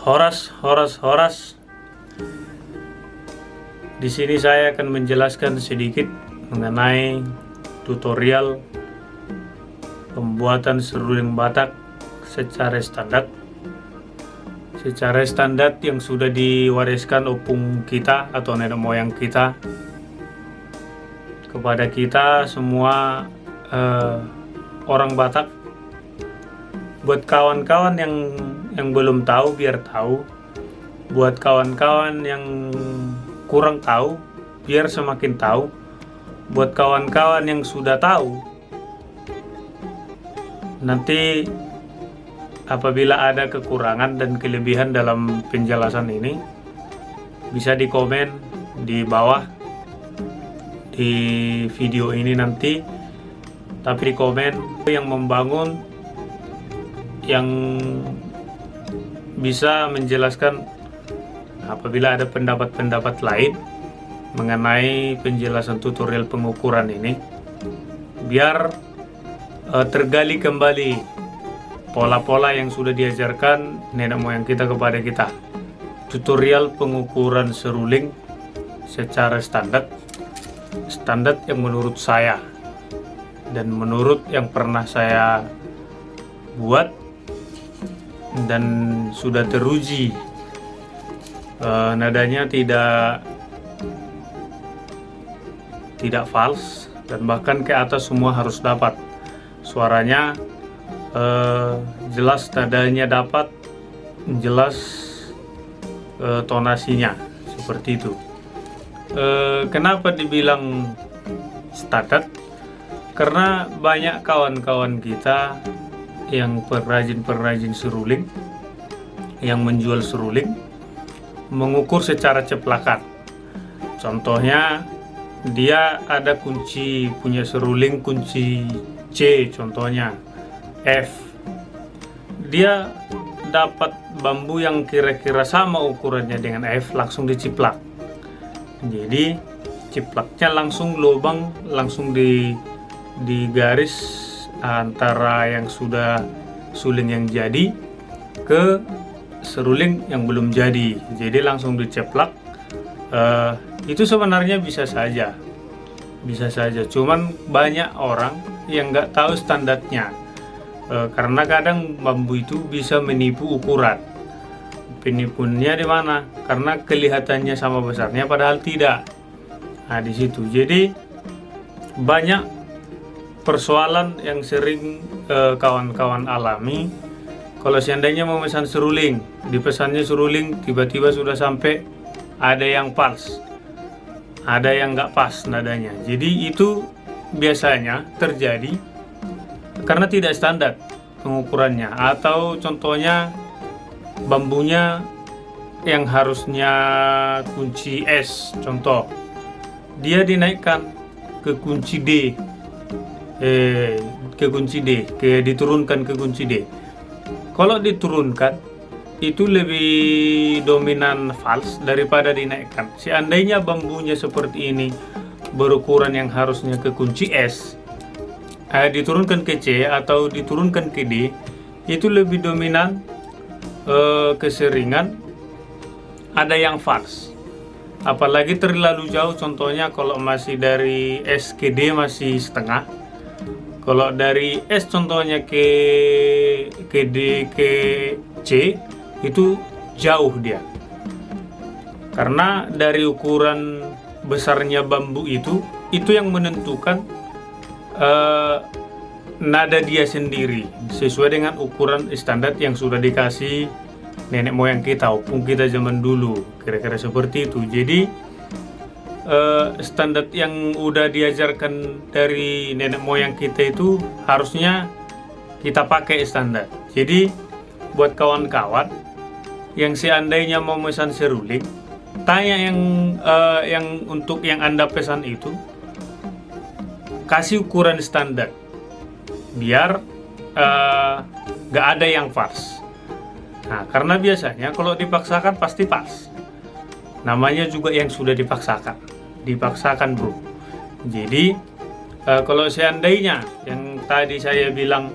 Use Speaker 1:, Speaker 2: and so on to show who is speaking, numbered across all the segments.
Speaker 1: Horas, horas, horas. Di sini saya akan menjelaskan sedikit mengenai tutorial pembuatan seruling Batak secara standar. Secara standar yang sudah diwariskan opung kita atau nenek moyang kita kepada kita semua orang Batak. Buat kawan-kawan yang belum tahu biar tahu. Buat kawan-kawan yang kurang tahu biar semakin tahu. Buat kawan-kawan yang sudah tahu, nanti apabila ada kekurangan dan kelebihan dalam penjelasan ini bisa dikomen di bawah di video ini nanti. Tapi di komen yang membangun, yang bisa menjelaskan apabila ada pendapat-pendapat lain mengenai penjelasan tutorial pengukuran ini, biar tergali kembali pola-pola yang sudah diajarkan nenek moyang kita kepada kita. Tutorial pengukuran seruling secara standar yang menurut saya dan menurut yang pernah saya buat dan sudah teruji, nadanya tidak false dan bahkan ke atas semua harus dapat. Suaranya jelas, nadanya dapat, jelas tonasinya seperti itu. Kenapa dibilang standar? Karena banyak kawan-kawan kita yang perrajin seruling, yang menjual seruling, mengukur secara ceplakan. Contohnya, dia ada kunci punya seruling, kunci C contohnya, F. Dia dapat bambu yang kira-kira sama ukurannya dengan F, langsung diciplak. Jadi ciplaknya langsung lubang, langsung di garis antara yang sudah suling yang jadi ke seruling yang belum jadi. Jadi langsung diceplak. Itu sebenarnya bisa saja, cuman banyak orang yang nggak tahu standarnya, karena kadang bambu itu bisa menipu ukuran. Penipuannya di mana? Karena kelihatannya sama besarnya padahal tidak. Nah, di situ jadi banyak persoalan yang sering kawan-kawan alami. Kalau seandainya mau memesan seruling, dipesannya seruling, tiba-tiba sudah sampai ada yang pas, ada yang nggak pas nadanya. Jadi itu biasanya terjadi karena tidak standar pengukurannya, atau contohnya bambunya yang harusnya kunci S, contoh dia dinaikkan ke kunci D, diturunkan ke kunci D. Kalau diturunkan itu lebih dominan false daripada dinaikkan. Seandainya bambunya seperti ini berukuran yang harusnya ke kunci S, diturunkan ke C atau diturunkan ke D, itu lebih dominan keseringan ada yang false. Apalagi terlalu jauh, contohnya kalau masih dari S ke D masih setengah. Kalau dari S contohnya ke D ke C itu jauh dia. Karena dari ukuran besarnya bambu itu yang menentukan nada dia sendiri sesuai dengan ukuran standar yang sudah dikasih nenek moyang kita, opung kita zaman dulu, kira-kira seperti itu. Jadi standar yang udah diajarkan dari nenek moyang kita itu harusnya kita pakai standar. Jadi buat kawan-kawan yang seandainya mau pesan seruling, tanya yang untuk yang Anda pesan itu kasih ukuran standar biar gak ada yang false. Nah, karena biasanya kalau dipaksakan pasti pas. Namanya juga yang sudah dipaksakan bro. Jadi kalau seandainya yang tadi saya bilang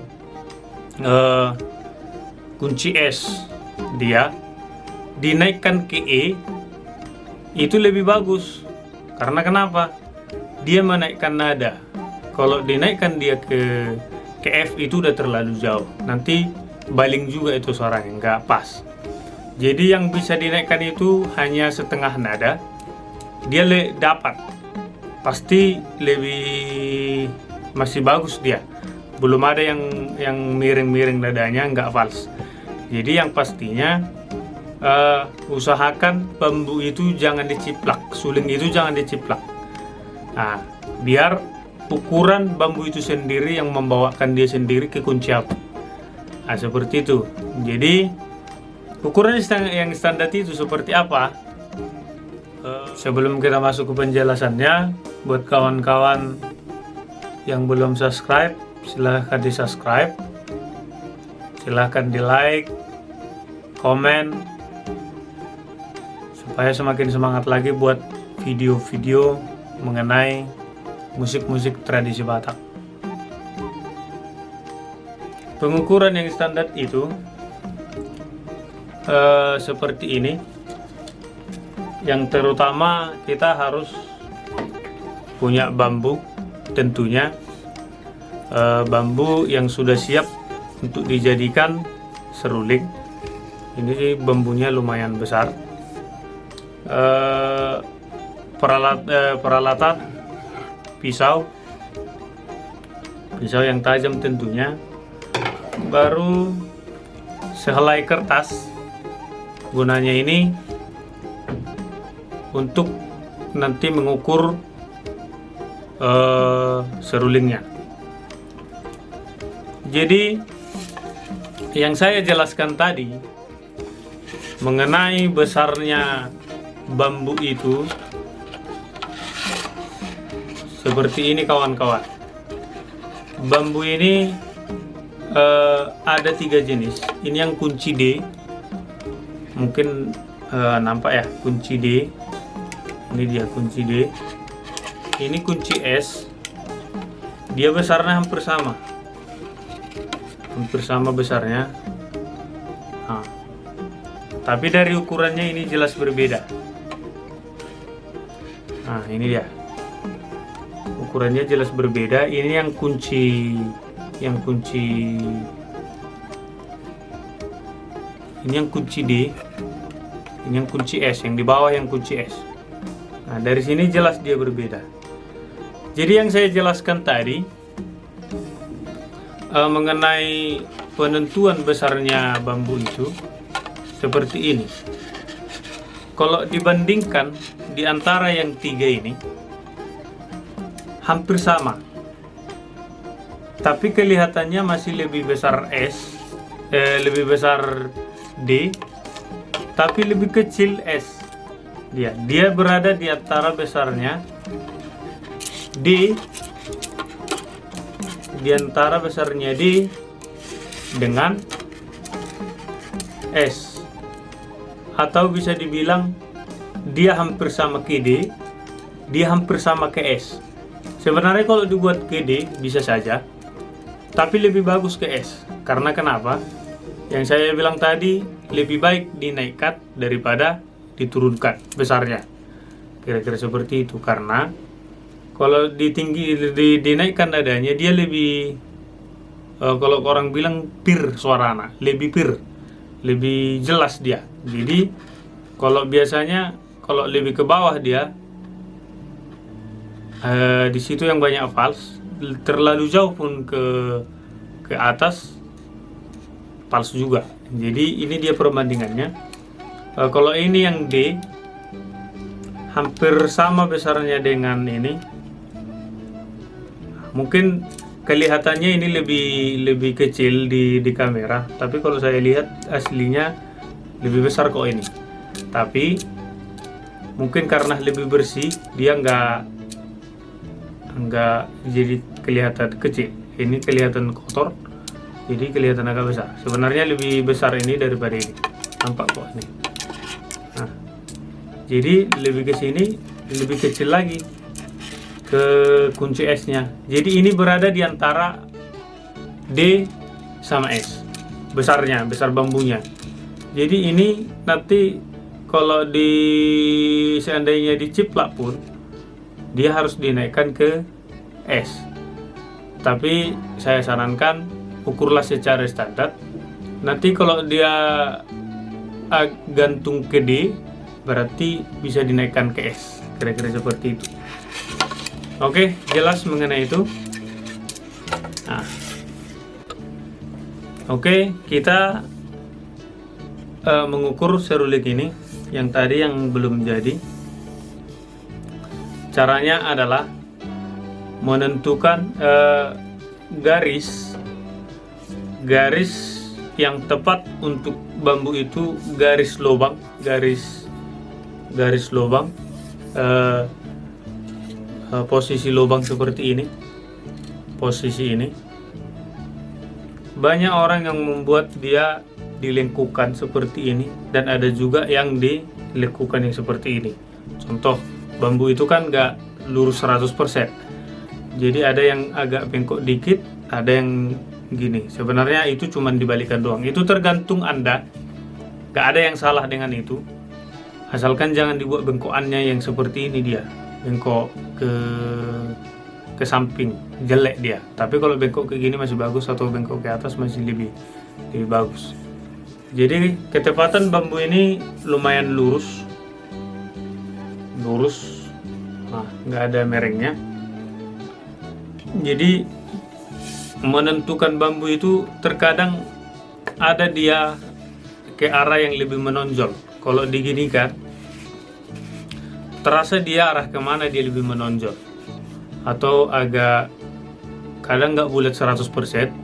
Speaker 1: kunci S dia dinaikkan ke E itu lebih bagus. Karena kenapa? Dia menaikkan nada. Kalau dinaikkan dia ke F itu udah terlalu jauh. Nanti baling juga itu suaranya, nggak pas. Jadi yang bisa dinaikkan itu hanya setengah nada. Dia dapat. Pasti lebih masih bagus dia. Belum ada yang miring-miring nadanya, nggak fals. Jadi yang pastinya usahakan bambu itu jangan diciplak, suling itu jangan diciplak. Nah, biar ukuran bambu itu sendiri yang membawakan dia sendiri ke kunci api. Nah, seperti itu. Jadi ukuran yang standar itu seperti apa? Sebelum kita masuk ke penjelasannya, buat kawan-kawan yang belum subscribe, silahkan di subscribe, silahkan di like, komen, supaya semakin semangat lagi buat video-video mengenai musik-musik tradisi Batak. Pengukuran yang standar itu seperti ini. Yang terutama kita harus punya bambu, tentunya bambu yang sudah siap untuk dijadikan seruling. Ini sih bambunya lumayan besar. Peralatan pisau yang tajam tentunya, baru sehelai kertas. Gunanya ini untuk nanti mengukur serulingnya. Jadi yang saya jelaskan tadi mengenai besarnya bambu itu seperti ini kawan-kawan. Bambu ini ada 3 jenis. Ini yang kunci D, mungkin nampak ya, kunci D. Ini dia kunci D. Ini kunci S. Dia besarnya hampir sama besarnya. Nah, tapi dari ukurannya ini jelas berbeda. Nah, ini dia. Ukurannya jelas berbeda. Ini yang kunci D. Ini yang kunci S, yang di bawah yang kunci S. Nah, dari sini jelas dia berbeda. Jadi yang saya jelaskan tadi mengenai penentuan besarnya bambu itu seperti ini. Kalau dibandingkan di antara yang 3 ini hampir sama, tapi kelihatannya masih lebih besar lebih besar D, tapi lebih kecil S. Dia berada di antara besarnya D, di antara besarnya D dengan S, atau bisa dibilang dia hampir sama ke D, dia hampir sama ke S. Sebenarnya kalau dibuat ke D bisa saja, tapi lebih bagus ke S. Karena kenapa? Yang saya bilang tadi, lebih baik dinaikkan daripada diturunkan besarnya. Kira-kira seperti itu. Karena kalau dinaikkan nadanya, dia lebih kalau orang bilang pir suaranya, lebih jelas dia. Jadi kalau biasanya kalau lebih ke bawah dia di situ yang banyak fals, terlalu jauh pun ke atas fals juga. Jadi ini dia perbandingannya. Kalau ini yang D hampir sama besarnya dengan ini. Mungkin kelihatannya ini lebih kecil di kamera, tapi kalau saya lihat aslinya lebih besar kok ini. Tapi mungkin karena lebih bersih, dia nggak jadi kelihatan kecil. Ini kelihatan kotor, jadi kelihatan agak besar. Sebenarnya lebih besar ini daripada ini. Nampak kok ini. Nah, jadi lebih ke sini, lebih kecil lagi ke kunci S-nya. Jadi ini berada di antara D sama S. Besar bambunya. Jadi ini nanti kalau seandainya diciplak pun dia harus dinaikkan ke es. Tapi saya sarankan ukurlah secara standar. Nanti kalau dia gantung ke D, berarti bisa dinaikkan ke S, kira-kira seperti itu. Oke, jelas mengenai itu. Nah, oke, kita mengukur serulik ini yang tadi yang belum jadi. Caranya adalah menentukan garis yang tepat untuk bambu itu, garis lubang posisi lubang seperti ini, posisi ini. Banyak orang yang membuat dia dilengkukan seperti ini, dan ada juga yang dilengkukan yang seperti ini. Contoh, bambu itu kan nggak lurus 100%, jadi ada yang agak bengkok dikit, ada yang gini. Sebenarnya itu cuma dibalikkan doang. Itu tergantung Anda, nggak ada yang salah dengan itu, asalkan jangan dibuat bengkokannya yang seperti ini, dia bengkok ke samping, jelek dia. Tapi kalau bengkok ke gini masih bagus, atau bengkok ke atas masih lebih bagus. Jadi ketepatan bambu ini lumayan lurus, nah, nggak ada merengnya. Jadi menentukan bambu itu terkadang ada dia ke arah yang lebih menonjol. Kalau diginikan, terasa dia arah kemana dia lebih menonjol, atau agak kadang nggak bulat 100%,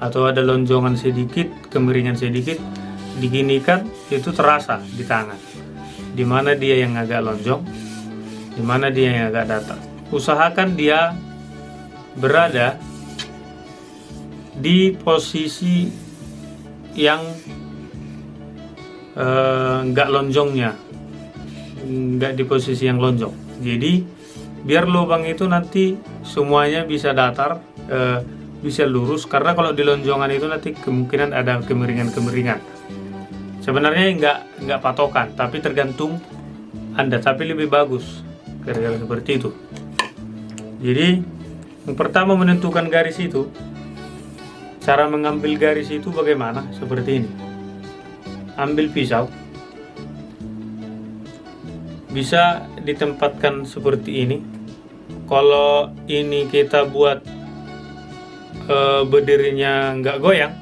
Speaker 1: atau ada lonjongan sedikit, kemiringan sedikit. Diginikan itu terasa di tangan, dimana dia yang agak lonjong, dimana dia yang agak datar. Usahakan dia berada di posisi yang nggak lonjongnya, nggak di posisi yang lonjong. Jadi biar lubang itu nanti semuanya bisa datar, bisa lurus. Karena kalau di lonjongan itu nanti kemungkinan ada kemiringan. Sebenarnya nggak patokan, tapi tergantung Anda, tapi lebih bagus kira-kira seperti itu. Jadi yang pertama menentukan garis itu, cara mengambil garis itu bagaimana? Seperti ini. Ambil pisau, bisa ditempatkan seperti ini. Kalau ini kita buat berdirinya nggak goyang,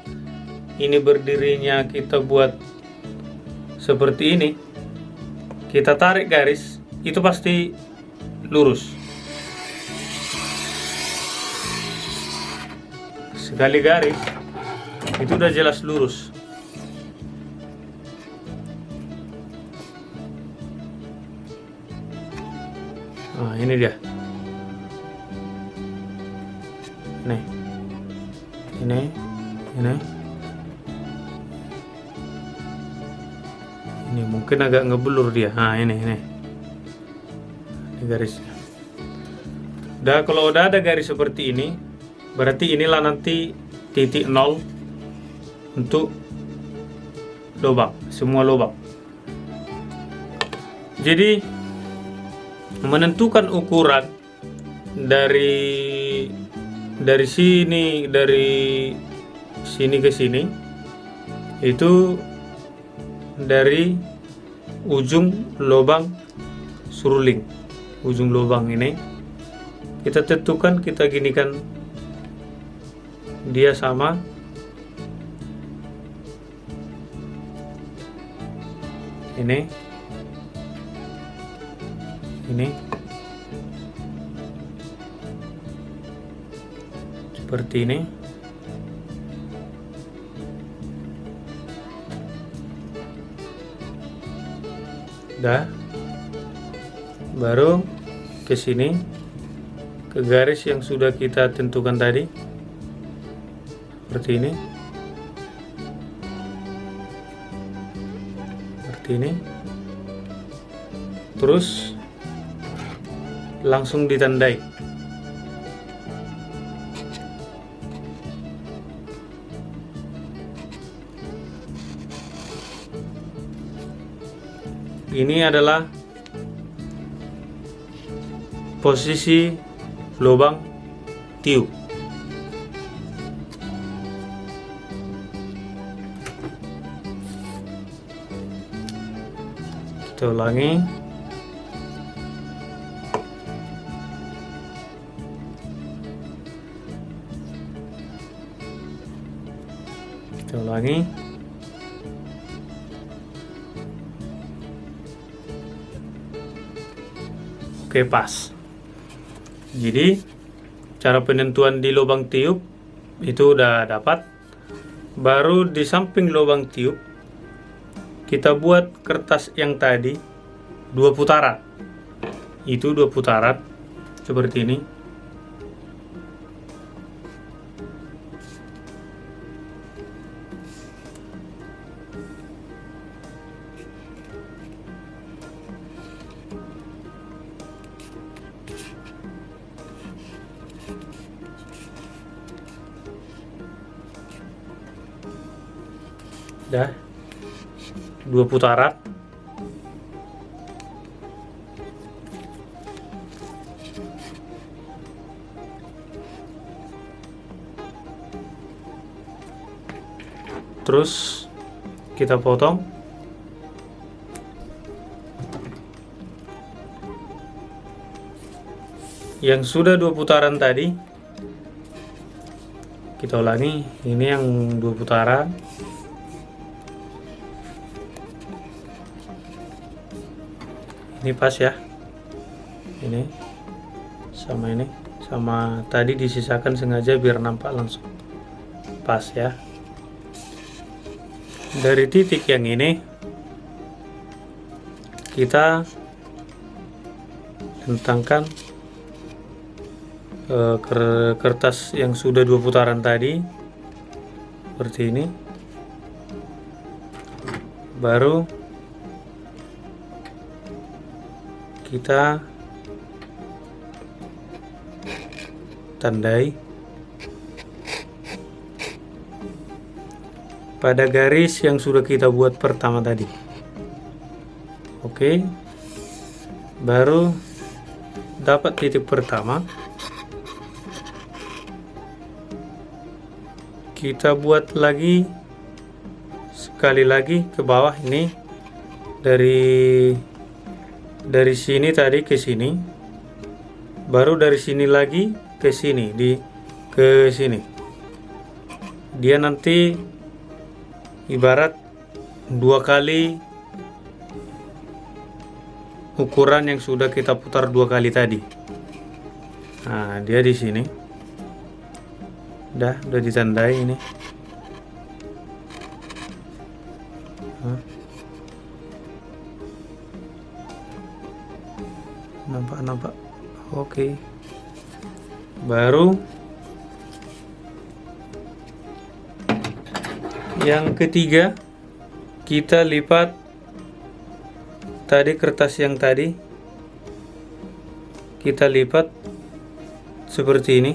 Speaker 1: ini berdirinya kita buat seperti ini, kita tarik garis, itu pasti lurus. Sekali garis, itu udah jelas lurus. Nah, ini dia. Ini mungkin agak ngeblur dia. Nah, ini garisnya. Kalau udah ada garis seperti ini, berarti inilah nanti titik 0 untuk lubang, semua lubang. Jadi menentukan ukuran dari sini ke sini, itu dari ujung lubang suruling, ujung lubang ini kita tentukan, kita ginikan dia sama ini seperti ini. Baru ke sini, ke garis yang sudah kita tentukan tadi, seperti ini, terus langsung ditandai. ini adalah posisi lubang tiup. Kita ulangi. Kita ulangi. Oke, pas. Jadi cara penentuan di lubang tiup itu udah dapat. Baru di samping lubang tiup kita buat kertas yang tadi 2 putaran. Itu 2 putaran seperti ini. Dah 2 putaran. Terus kita potong. Yang sudah 2 putaran tadi kita ulangi. Ini yang 2 putaran. Ini pas ya. Ini sama tadi disisakan sengaja biar nampak langsung pas ya. Dari titik yang ini kita hentangkan kertas yang sudah 2 putaran tadi seperti ini. Baru kita tandai pada garis yang sudah kita buat pertama tadi. Oke, baru dapat titik pertama, kita buat lagi sekali lagi ke bawah. Ini dari sini tadi ke sini, baru dari sini lagi ke sini, ke sini. Dia nanti ibarat 2 kali ukuran yang sudah kita putar 2 kali tadi. Nah, dia di sini. Udah ditandai ini. Nampak. Oke. Baru yang ketiga, kita lipat tadi kertas yang tadi, kita lipat seperti ini,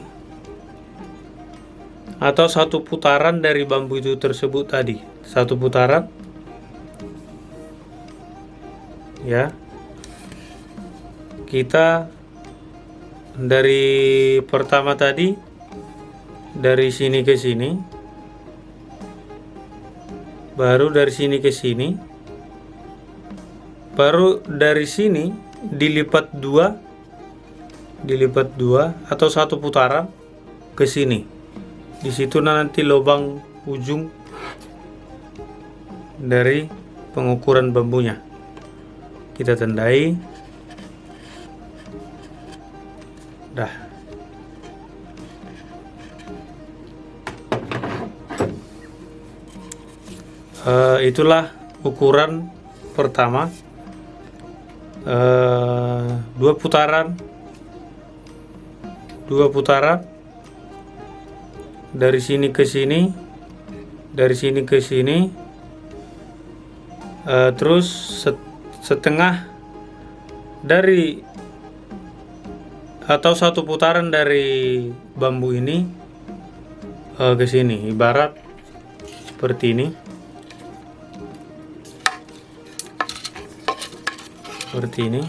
Speaker 1: atau 1 putaran dari bambu itu tersebut tadi, 1 putaran ya. Kita dari pertama tadi, dari sini ke sini, baru dari sini ke sini, baru dari sini dilipat 2 atau 1 putaran ke sini. Di situ nanti lubang ujung dari pengukuran bambunya. Kita tandai. Dah. Itulah ukuran pertama. 2 putaran dari sini ke sini, dari sini ke sini, terus setengah dari atau 1 putaran dari bambu ini ke sini, ibarat seperti ini. seperti ini.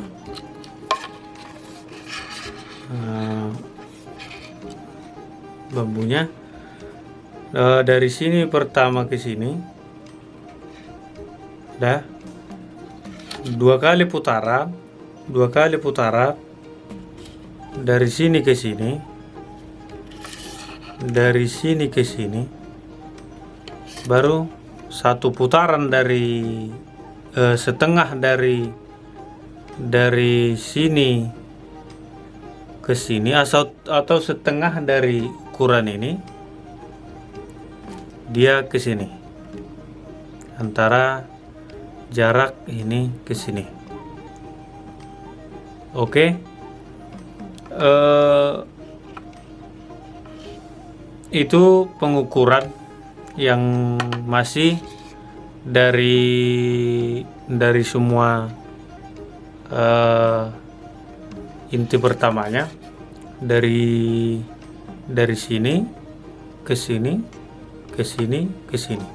Speaker 1: Bambunya dari sini pertama ke sini, dah 2 kali putaran, 2 kali putaran dari sini ke sini, dari sini ke sini, baru 1 putaran dari setengah dari sini ke sini, atau setengah dari ukuran ini dia ke sini, antara jarak ini ke sini. Oke. Itu pengukuran yang masih dari semua inti pertamanya, dari sini ke sini, ke sini, ke sini.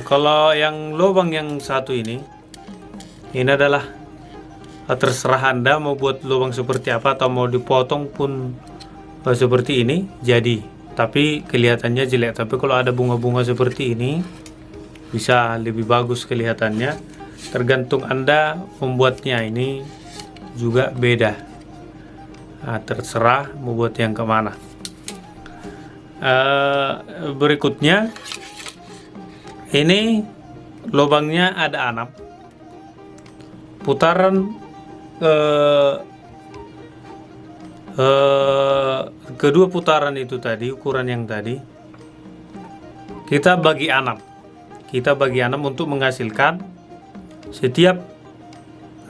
Speaker 1: Kalau yang lubang yang satu ini adalah terserah Anda mau buat lubang seperti apa, atau mau dipotong pun seperti ini jadi, tapi kelihatannya jelek. Tapi kalau ada bunga-bunga seperti ini bisa lebih bagus kelihatannya. Tergantung Anda membuatnya, ini juga beda. Terserah mau buat yang kemana. Berikutnya ini lubangnya ada 6 putaran. Kedua putaran itu tadi, ukuran yang tadi kita bagi 6. Kita bagi 6 untuk menghasilkan setiap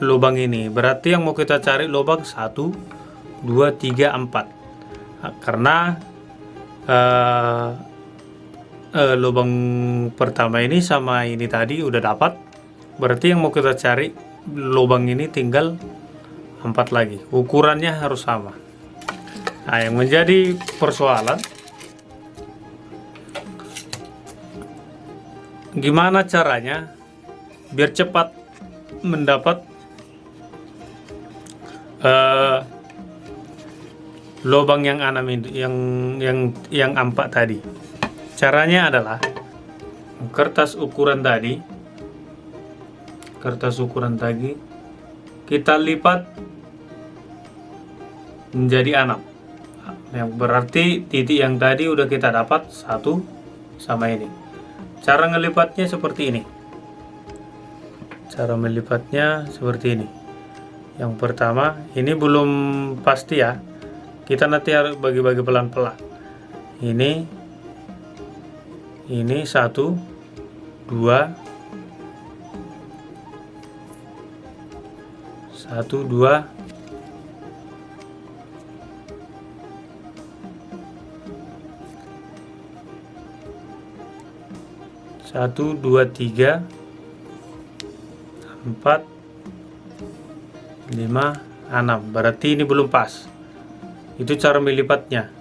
Speaker 1: lubang ini. Berarti yang mau kita cari lubang 1, 2, 3, 4. Karena lubang pertama ini sama ini tadi udah dapat. Berarti yang mau kita cari lubang ini tinggal 4 lagi. Ukurannya harus sama. Nah, yang menjadi persoalan, gimana caranya biar cepat mendapat lubang yang 6 itu, yang 4 tadi. Caranya adalah kertas ukuran tadi, kita lipat menjadi 6. Yang berarti titik yang tadi udah kita dapat 1 sama ini. Cara ngelipatnya seperti ini. Cara melipatnya seperti ini. Yang pertama, ini belum pasti ya. Kita nanti harus bagi-bagi pelan-pelan. Ini 1, 2, 1, 2, 1, 2, 3, 4, 5, 6. Berarti ini belum pas. Itu cara melipatnya.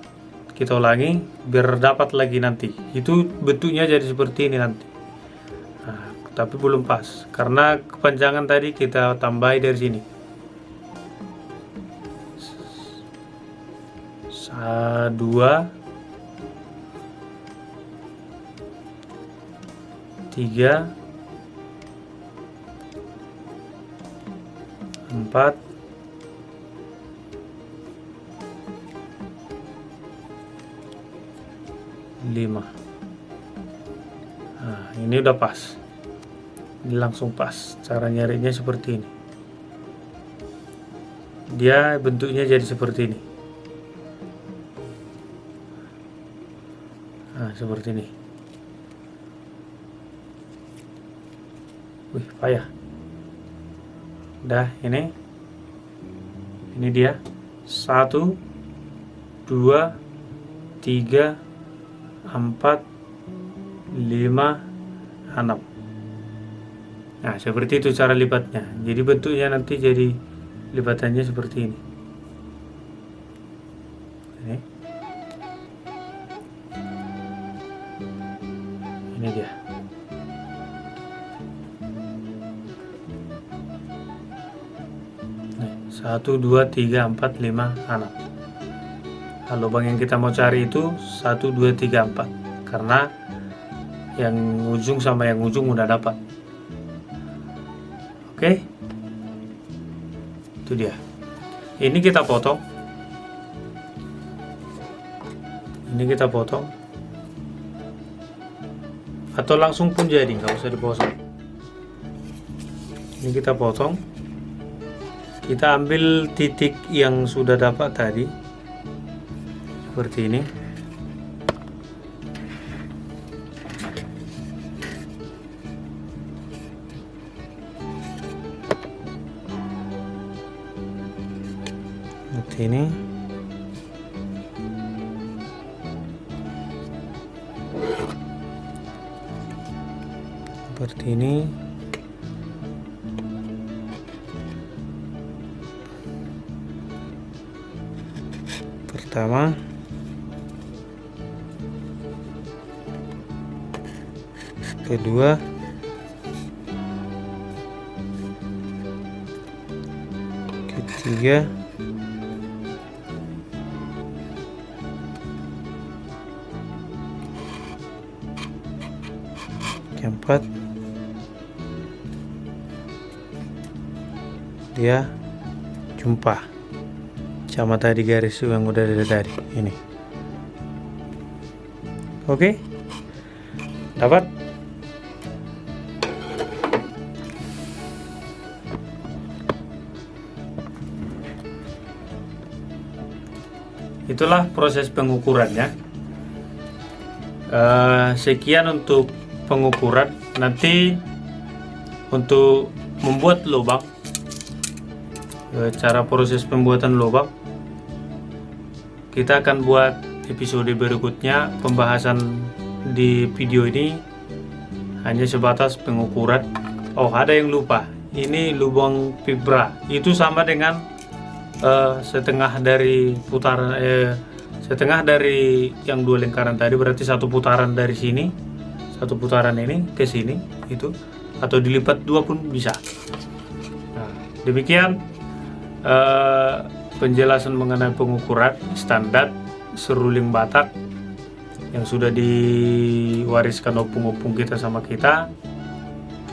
Speaker 1: Kita ulangi biar dapat lagi nanti. Itu bentuknya jadi seperti ini nanti. Nah, tapi belum pas karena kepanjangan tadi kita tambahi dari sini. 2, 3, 4, 5. Nah, ini udah pas. Ini langsung pas. Cara nyarinya seperti ini. Dia bentuknya jadi seperti ini. Nah, seperti ini. Wih, payah. Dah, ini dia. 1, 2, 3, 4, 5, 6. Nah, seperti itu cara lipatnya. Jadi bentuknya nanti jadi lipatannya seperti ini. Ini dia. 1, 2, 3, 4, 5, 6. Nah, lubang yang kita mau cari itu 1, 2, 3, 4, karena yang ujung sama yang ujung udah dapat. Oke, itu dia. Ini kita potong, atau langsung pun jadi, nggak usah dipotong. Ini kita potong, kita ambil titik yang sudah dapat tadi seperti ini. Seperti ini. Seperti ini. Pertama, kedua, ketiga, keempat, dia jumpa sama tadi garis yang udah ada tadi ini. Oke, dapat. Itulah proses pengukurannya. Sekian untuk pengukuran. Nanti untuk membuat lubang, cara proses pembuatan lubang kita akan buat episode berikutnya. Pembahasan di video ini hanya sebatas pengukuran. Oh, ada yang lupa, ini lubang fibra itu sama dengan setengah dari putaran, setengah dari yang 2 lingkaran tadi, berarti 1 putaran dari sini, 1 putaran ini ke sini itu, atau dilipat 2 pun bisa. Nah, demikian penjelasan mengenai pengukuran standar seruling Batak yang sudah diwariskan opung-opung kita sama kita,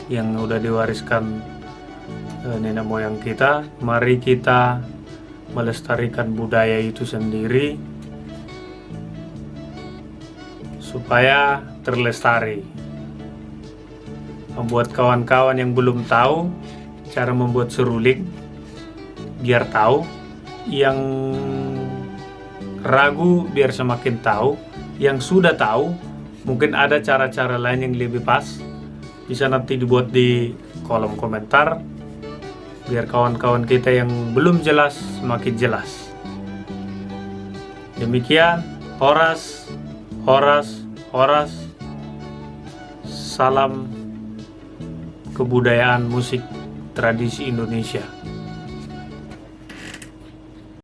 Speaker 1: yang udah diwariskan nenek moyang kita. Mari kita melestarikan budaya itu sendiri supaya terlestari. Membuat kawan-kawan yang belum tahu cara membuat seruling, biar tahu. Yang ragu biar semakin tahu. Yang sudah tahu, mungkin ada cara-cara lain yang lebih pas, bisa nanti dibuat di kolom komentar, biar kawan-kawan kita yang belum jelas semakin jelas. Demikian, Horas. Salam kebudayaan musik tradisi Indonesia.